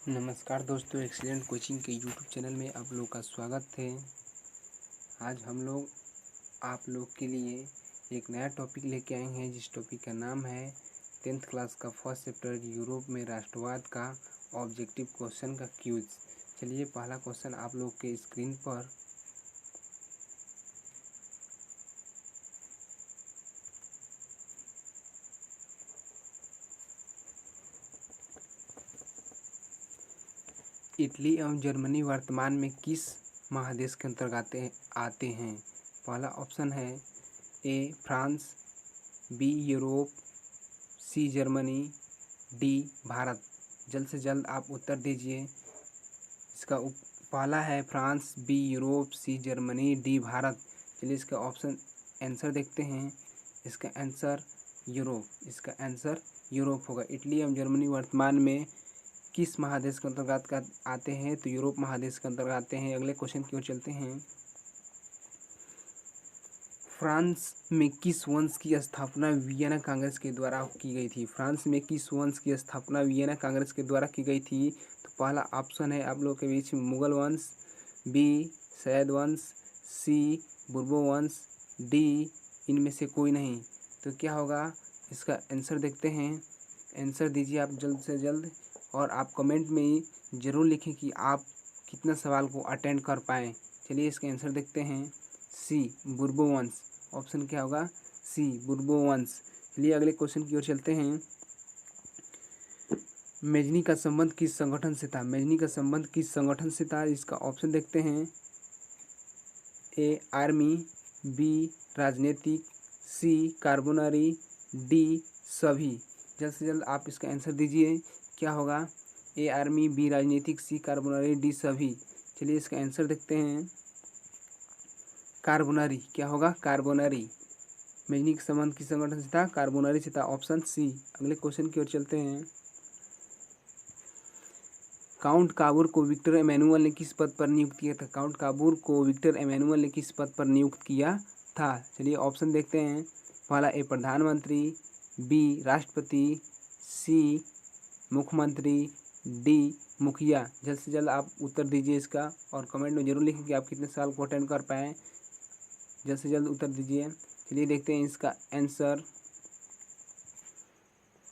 नमस्कार दोस्तों, excellent coaching के यूट्यूब चैनल में आप लोग का स्वागत है। आज हम लोग आप लोग के लिए एक नया टॉपिक लेके आए हैं, जिस टॉपिक का नाम है 10th क्लास का फर्स्ट चैप्टर यूरोप में राष्ट्रवाद का ऑब्जेक्टिव क्वेश्चन का क्यूज। चलिए पहला क्वेश्चन आप लोग के स्क्रीन पर इटली एवं जर्मनी वर्तमान में किस महादेश के अंतर्गत आते हैं। पहला ऑप्शन है A France, B Europe, C Germany, D Bharat. जल्द से जल्द आप उत्तर दीजिए। इसका पहला है France, B Europe, C Germany, D Bharat. चलिए इसका ऑप्शन आंसर देखते हैं। इसका आंसर यूरोप, इसका आंसर यूरोप होगा। इटली एवं जर्मनी वर्तमान में किस महादेश के अंतर्गत आते हैं, तो यूरोप महादेश के अंतर्गत आते हैं। अगले क्वेश्चन की ओर चलते हैं। फ्रांस में किस वंश की स्थापना वियना कांग्रेस के द्वारा की गई थी। फ्रांस में किस वंश की स्थापना वियना कांग्रेस के द्वारा की गई थी। तो पहला ऑप्शन है आप लोग के बीच मुगल वंश, बी सैयद वंश, सी बुर्बो वंश, डी इनमें से कोई नहीं। तो क्या होगा, इसका आंसर देखते हैं। आंसर दीजिए आप जल्द से जल्द, और आप कमेंट में ज़रूर लिखें कि आप कितना सवाल को अटेंड कर पाएँ। चलिए इसका आंसर देखते हैं। सी बुर्बो वंश। ऑप्शन क्या होगा, सी बुर्बो वंश। चलिए अगले क्वेश्चन की ओर चलते हैं। मेजनी का संबंध किस संगठन से था। मेजनी का संबंध किस संगठन से था। इसका ऑप्शन देखते हैं। ए आर्मी, बी राजनीतिक, सी कार्बोनरी, डी सभी। जल्द से जल्द आप इसका आंसर दीजिए। क्या होगा, ए आर्मी, बी राजनीतिक, सी कार्बोनरी, डी सभी। चलिए इसका आंसर देखते हैं। कार्बोनरी। क्या होगा, कार्बोनरी। मेजनी के संबंध किस संगठन से था, कार्बोनरी से था। Option C. अगले क्वेश्चन की ओर चलते हैं। काउंट काबूर को विक्टर एमेनुअल ने किस पद पर नियुक्त किया था। काउंट काबूर को विक्टर एमेनुअल ने किस पद पर नियुक्त किया था। चलिए ऑप्शन देखते हैं। पहला ए प्रधानमंत्री, बी राष्ट्रपति, सी मुख्यमंत्री, डी मुखिया। जल्द से जल्द आप उत्तर दीजिए इसका, और कमेंट में जरूर लिखें कि आप कितने साल को अटेंड कर पाएँ। जल्द से जल्द उत्तर दीजिए। चलिए देखते हैं इसका आंसर।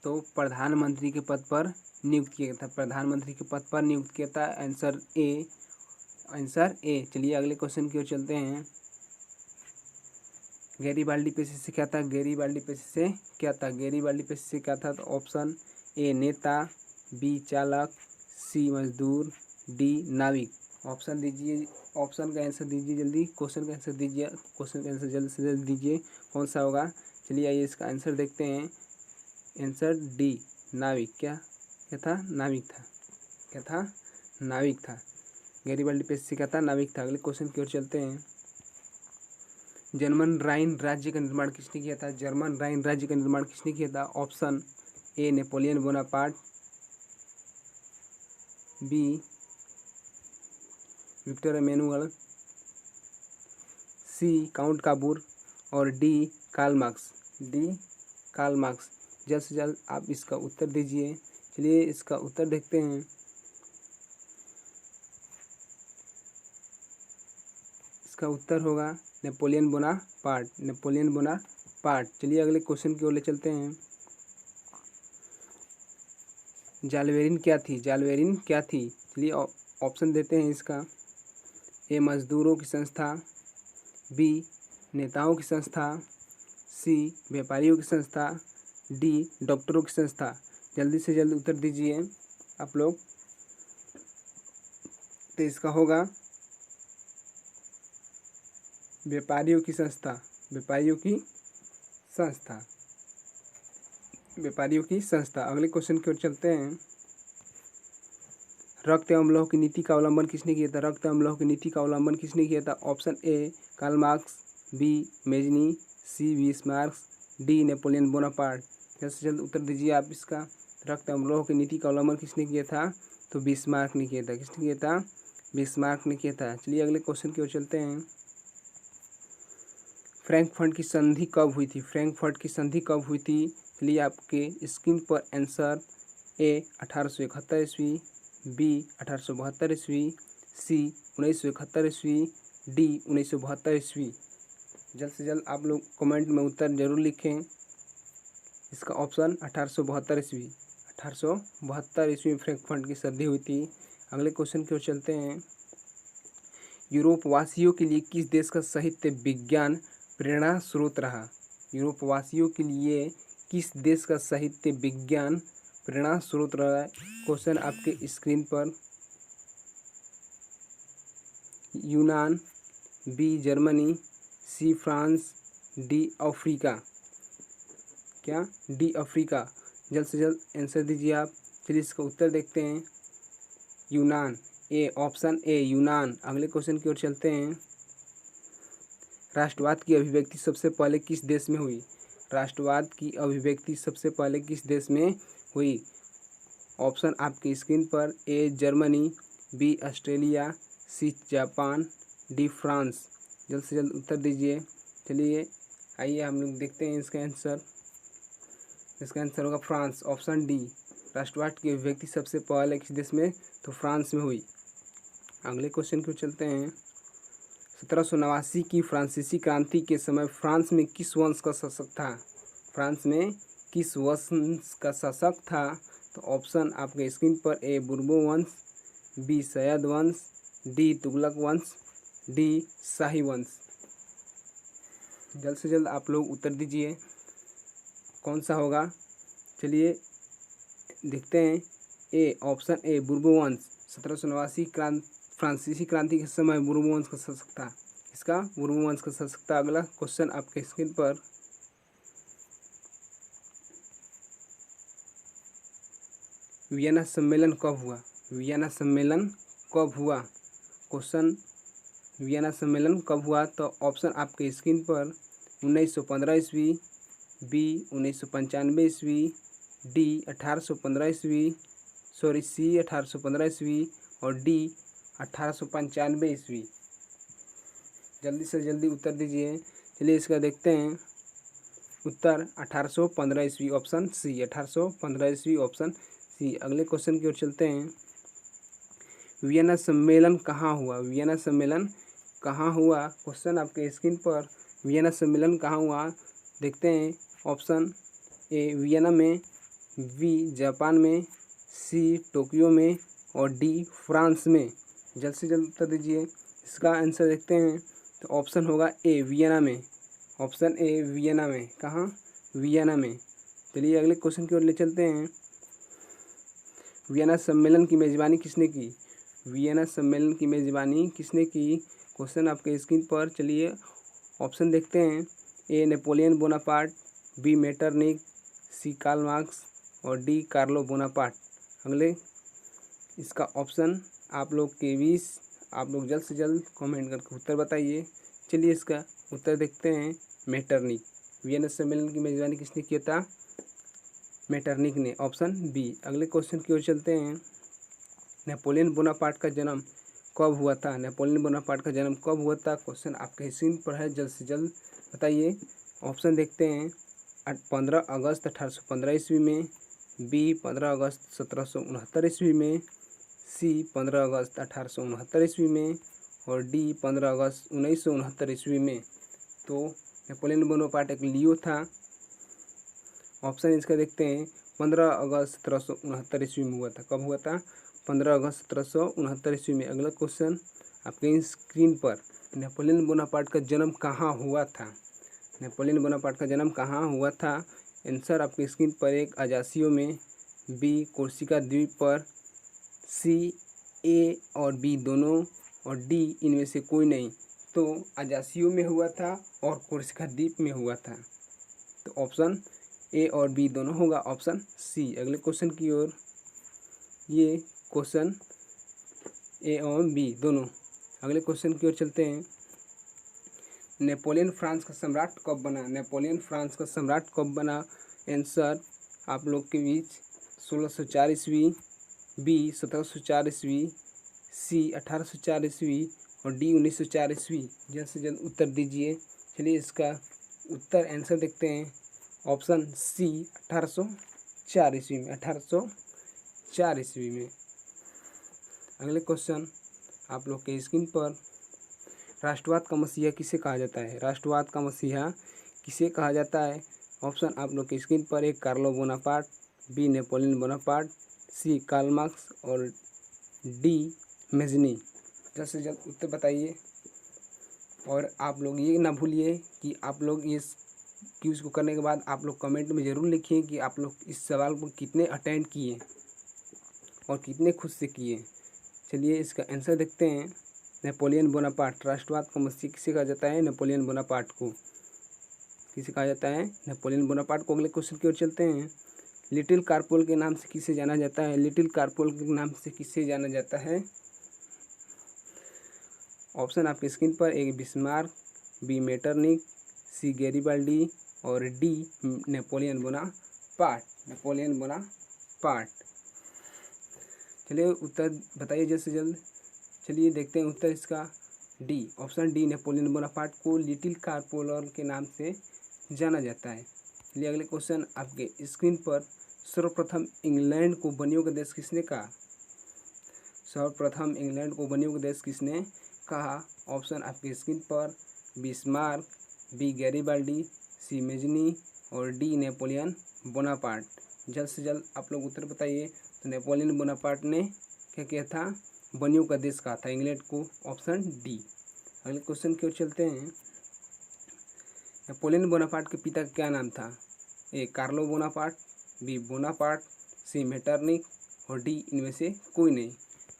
तो प्रधानमंत्री के पद पर नियुक्त किया गया था। प्रधानमंत्री के पद पर नियुक्त किया था। Answer A, answer A. चलिए अगले क्वेश्चन की ओर चलते हैं। गैरीबाल्डी पेशे से क्या था। गैरीबाल्डी पेशे से क्या था। गैरीबाल्डी पेशे से क्या था। तो ऑप्शन ए नेता, बी चालक, सी मजदूर, डी नाविक। ऑप्शन दीजिए, ऑप्शन का आंसर दीजिए जल्दी। क्वेश्चन का आंसर दीजिए, क्वेश्चन का आंसर जल्द से जल्द दीजिए। कौन सा होगा। चलिए आइए इसका आंसर देखते हैं। आंसर डी नाविक। क्या था, नाविक था। क्या था, नाविक था। गैरीबाल्डी पेशे से क्या था, नाविक था। अगले क्वेश्चन की ओर चलते हैं। जर्मन राइन राज्य का निर्माण किसने किया था। जर्मन राइन राज्य का निर्माण किसने किया था। Option A Napoleon Bonaparte, B Victor Emmanuel, C Count Cavour, और D Karl Marx. D Karl Marx. जल्द से जल्द आप इसका उत्तर दीजिए। चलिए इसका उत्तर देखते हैं। इसका उत्तर होगा नेपोलियन बोनापार्ट। Napoleon Bonaparte. चलिए अगले क्वेश्चन की ओर ले चलते हैं। जालवेरिन क्या थी। जालवेरिन क्या थी। चलिए ऑप्शन देते हैं इसका। ए मजदूरों की संस्था, बी नेताओं की संस्था, सी व्यापारियों की संस्था, डी डॉक्टरों की संस्था। जल्दी से जल्द उत्तर दीजिए आप लोग। तो इसका होगा व्यापारियों की संस्था। व्यापारियों की संस्था। व्यापारियों की संस्था। अगले क्वेश्चन की ओर चलते हैं। रक्त एवं लौह की नीति का अवलंबन किसने किया था। रक्त एवं लौह की नीति का अवलंबन किसने किया था। Option A Karl Marx, B Mazzini, C Bismarck, D Napoleon Bonaparte. जल्द से जल्द उत्तर दीजिए आप इसका। रक्त एवं लौह की नीति का अवलंबन किसने किया था। तो बिस्मार्क ने किया था। किसने किया था, बिस्मार्क ने किया था। चलिए अगले क्वेश्चन की ओर चलते हैं। फ्रैंकफर्ट की संधि कब हुई थी। फ्रैंकफर्ट की संधि कब हुई थी। चलिए आपके स्क्रीन पर आंसर ए 1871 ईस्वी, बी 1872 ईस्वी, सी 1971 ईस्वी, डी 1972 ईस्वी। जल्द से जल्द आप लोग कमेंट में उत्तर जरूर लिखें। इसका ऑप्शन 1872 ईस्वी। 1872 ईस्वी में फ्रैंकफर्ट की संधि हुई थी। अगले क्वेश्चन की ओर चलते हैं। यूरोप वासियों के लिए किस देश का साहित्य विज्ञान प्रेरणा स्रोत रहा? यूरोप वासियों के लिए किस देश का साहित्य विज्ञान प्रेरणा स्रोत रहा है? क्वेश्चन आपके स्क्रीन पर। यूनान, B Germany, C France, D Africa. क्या? D Africa. जल्द से जल्द आंसर दीजिए आप। चलिए इसका उत्तर देखते हैं। यूनान, ए, ऑप्शन ए यूनान। अगले क्वेश्चन की ओर चलते हैं। राष्ट्रवाद की अभिव्यक्ति सबसे पहले किस देश में हुई? राष्ट्रवाद की अभिव्यक्ति सबसे पहले किस देश में हुई? ऑप्शन आपकी स्क्रीन पर। A Germany, B Australia, C Japan, D France. जल्द से जल्द उत्तर दीजिए। चलिए आइए हम लोग देखते हैं इसका आंसर। इसका आंसर होगा फ्रांस, ऑप्शन डी। राष्ट्रवाद की अभिव्यक्ति सबसे पहले किस देश में? तो फ्रांस में हुई। अगले क्वेश्चन को चलते हैं। 1789 की फ्रांसीसी क्रांति के समय फ्रांस में किस वंश का शासक था? फ्रांस में किस वंश का शासक था? तो ऑप्शन आपके स्क्रीन पर। ए बुर्बो वंश, बी सैयद वंश, डी तुगलक वंश, डी शाही वंश। जल्द से जल्द आप लोग उत्तर दीजिए कौन सा होगा। चलिए देखते हैं। ए, ऑप्शन ए बुर्बो वंश। 1789 फ्रांसीसी क्रांति के समय बुर्बो वंश का शासक था। इसका बुर्बो वंश का शासक था। अगला क्वेश्चन आपके स्क्रीन पर। वियना सम्मेलन कब हुआ? वियना सम्मेलन कब हुआ? क्वेश्चन, वियना सम्मेलन कब हुआ? तो ऑप्शन आपके स्क्रीन पर। 1915 ईस्वी, बी 1995 ईस्वी, डी 1815 ईस्वी, सी 1815 ईस्वी और डी 1895 ईस्वी। जल्दी से जल्दी उत्तर दीजिए। चलिए इसका देखते हैं उत्तर। 1815 ईस्वी, ऑप्शन सी। 1815 ईस्वी, ऑप्शन सी। अगले क्वेश्चन की ओर चलते हैं। वियना सम्मेलन कहाँ हुआ? वियना सम्मेलन कहाँ हुआ? क्वेश्चन आपके स्क्रीन पर। वियना सम्मेलन कहाँ हुआ? देखते हैं। ऑप्शन ए वियना में, बी जापान में, सी टोक्यो में और डी फ्रांस में। जल्द से जल्द उत्तर दीजिए। इसका आंसर देखते हैं। तो ऑप्शन होगा ए वियना में। ऑप्शन ए वियना में। कहाँ? वियना में। चलिए अगले क्वेश्चन की ओर ले चलते हैं। वियना सम्मेलन की मेजबानी किसने की? वियना सम्मेलन की मेजबानी किसने की? क्वेश्चन आपके स्क्रीन पर। चलिए ऑप्शन देखते हैं। ए नेपोलियन बोनापार्ट, बी मेटरनिख, सी कार्ल मार्क्स और डी कार्लो बोनापार्ट। अगले इसका ऑप्शन आप लोग के बीच आप लोग जल्द से जल्द कमेंट करके उत्तर बताइए। चलिए इसका उत्तर देखते हैं। मेटरनिख। वियना सम्मेलन की मेजबानी किसने किया था? मेटरनिख ने, ऑप्शन बी। अगले क्वेश्चन की ओर चलते हैं। नेपोलियन बोनापार्ट का जन्म कब हुआ था? नेपोलियन बोनापार्ट का जन्म कब हुआ था? क्वेश्चन आपके स्क्रीन पर है। जल्द से जल्द बताइए। ऑप्शन देखते हैं। 15 अगस्त 1815 ईस्वी में, बी 15 अगस्त 1769 ईस्वी में, सी 15 अगस्त 1869 ईस्वी में और डी 15 अगस्त 1969 ईस्वी में। तो नेपोलियन बोनापार्ट एक लियो था। ऑप्शन इसका देखते हैं। 15 अगस्त 1769 ईस्वी में हुआ था। कब हुआ था? 15 अगस्त 1769 ईस्वी में। अगला क्वेश्चन आपके स्क्रीन पर। नेपोलियन बोनापार्ट का जन्म कहाँ हुआ था? नेपोलियन बोनापार्ट का जन्म कहाँ हुआ था? आंसर आपके स्क्रीन पर। एक अजासियों में, बी कोर्सिका द्वीप पर, सी ए और बी दोनों और डी इनमें से कोई नहीं। तो अजासियों में हुआ था और कोर्सिका द्वीप में हुआ था। तो ऑप्शन ए और बी दोनों होगा, ऑप्शन सी। अगले क्वेश्चन की ओर। ये क्वेश्चन ए और बी दोनों। अगले क्वेश्चन की ओर चलते हैं। नेपोलियन फ्रांस का सम्राट कब बना? नेपोलियन फ्रांस का सम्राट कब बना? आंसर आप लोग के बीच। 1604 ईस्वी, बी 1704 ईस्वी, सी 1804 ईस्वी और डी 1904 ईस्वी। जल्द से जल्द उत्तर दीजिए। चलिए इसका उत्तर आंसर देखते हैं। ऑप्शन सी 1804 ईस्वी में। 1804 ईस्वी में। अगले क्वेश्चन आप लोग के स्क्रीन पर, राष्ट्रवाद का मसीहा किसे कहा जाता है? राष्ट्रवाद का मसीहा किसे कहा जाता है? ऑप्शन आप लोग की स्क्रीन पर, A Carlo Bonaparte, B Napoleon Bonaparte, C Karl Marx और डी मेजनी। जल्द से जल्द उत्तर बताइए। और आप लोग ये ना भूलिए कि आप लोग इस क्विज़ को करने के बाद आप लोग कमेंट में ज़रूर लिखिए कि आप लोग इस सवाल को कितने अटेंड किए और कितने खुद से किए। चलिए इसका आंसर देखते हैं। नेपोलियन बोनापार्ट, राष्ट्रवाद का मसीहा किसे कहा जाता है? नेपोलियन बोनापार्ट को। किसे कहा जाता है? नेपोलियन बोनापार्ट को। अगले क्वेश्चन की ओर चलते हैं। लिटिल कारपोल के नाम से किसे जाना जाता है? लिटिल कारपोल के नाम से किसे जाना जाता है? ऑप्शन आपकी स्क्रीन पर, ए बिस्मार्क, बी मेटरनिक, सी गैरिबाल्डी और D Napoleon Bonaparte. Napoleon Bonaparte. चलिए उत्तर बताइए जल्द से जल्द। चलिए देखते हैं उत्तर इसका, D, option D, Napoleon Bonaparte को लिटिल कारपोल के नाम से जाना जाता है। चलिए अगले क्वेश्चन आपके स्क्रीन पर, सर्वप्रथम इंग्लैंड को बनियों का देश किसने कहा? सर्वप्रथम इंग्लैंड को बनियों का देश किसने कहा? ऑप्शन आपकी स्क्रीन पर, बिस्मार्क, बी गैरिबाल्डी, सी मेजनी और डी नेपोलियन बोनापार्ट। जल्द से जल्द आप लोग उत्तर बताइए। तो नेपोलियन बोनापार्ट ने क्या किया था? बनियों का देश कहा था इंग्लैंड को। Option D. अगले क्वेश्चन की ओर चलते हैं। नेपोलियन बोनापार्ट के पिता का क्या नाम था? ए कार्लो बोनापार्ट, बी बोनापार्ट, सी मेटरनिक और डी इनमें से कोई नहीं।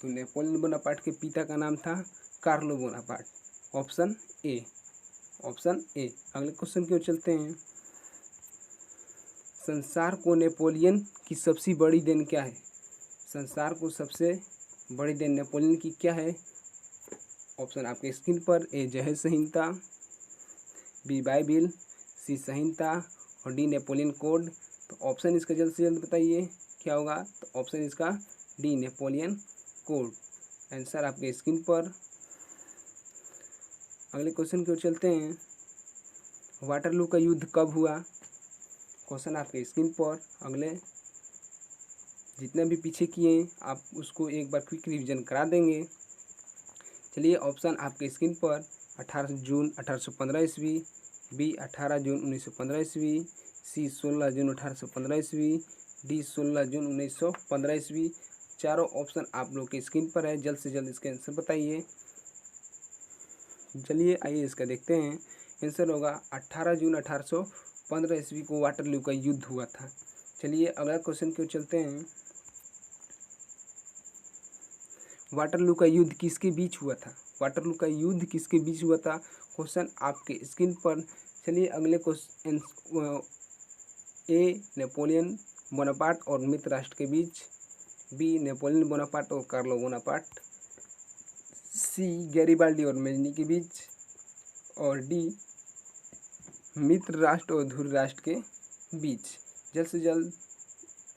तो नेपोलियन बोनापार्ट के पिता का नाम था Carlo Bonaparte. Option A, option A. अगले क्वेश्चन की ओर चलते हैं। संसार को नेपोलियन की सबसे बड़ी देन क्या है? संसार को सबसे बड़ी देन नेपोलियन की क्या है? ऑप्शन आपके स्क्रीन पर, ए जहेज संहिता, बी बाइबिल, सी संहिता और डी नेपोलियन कोड। तो ऑप्शन इसका जल्द से जल्द बताइए क्या होगा? तो ऑप्शन इसका डी, नेपोलियन कोड। आंसर आपके स्क्रीन पर। अगले क्वेश्चन की ओर चलते हैं। वाटरलू का युद्ध कब हुआ? क्वेश्चन आपके स्क्रीन पर। अगले जितने भी पीछे किए आप उसको एक बार क्विक रिवीजन करा देंगे। चलिए ऑप्शन आपके स्क्रीन पर, 18 जून 1815 ईस्वी, बी 18 जून 1915 ईस्वी, सी 16 जून 1815 ईस्वी, डी 16 जून 1915 ईस्वी। चारों ऑप्शन आप लोग के स्क्रीन पर है। जल्द से जल्द इसके आंसर बताइए। चलिए आइए इसका देखते हैं। आंसर होगा 18 जून 1815 ईस्वी को वाटरलू का युद्ध हुआ था। चलिए अगला क्वेश्चन की ओर चलते हैं। वाटरलू का युद्ध किसके बीच हुआ था? वाटरलू का युद्ध किसके बीच हुआ था? क्वेश्चन आपके स्क्रीन पर। चलिए अगले क्वेश्चन, ए नेपोलियन बोनापार्ट और मित्र राष्ट्र के बीच, बी नेपोलियन बोनापार्ट और कार्लो बोनापार्ट, सी गैरिबाल्डी और मेजनी के बीच और डी मित्र राष्ट्र और ध्रुव राष्ट्र के बीच। जल्द से जल्द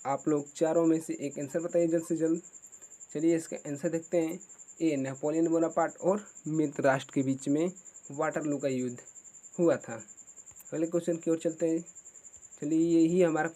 आप लोग चारों में से एक आंसर बताइए जल्द से जल्द। चलिए इसका आंसर देखते हैं। ए नेपोलियन बोनापार्ट और मित्र राष्ट्र के बीच में वाटरलू का युद्ध हुआ था। अगले क्वेश्चन की ओर चलते हैं। चलिए यही हमारा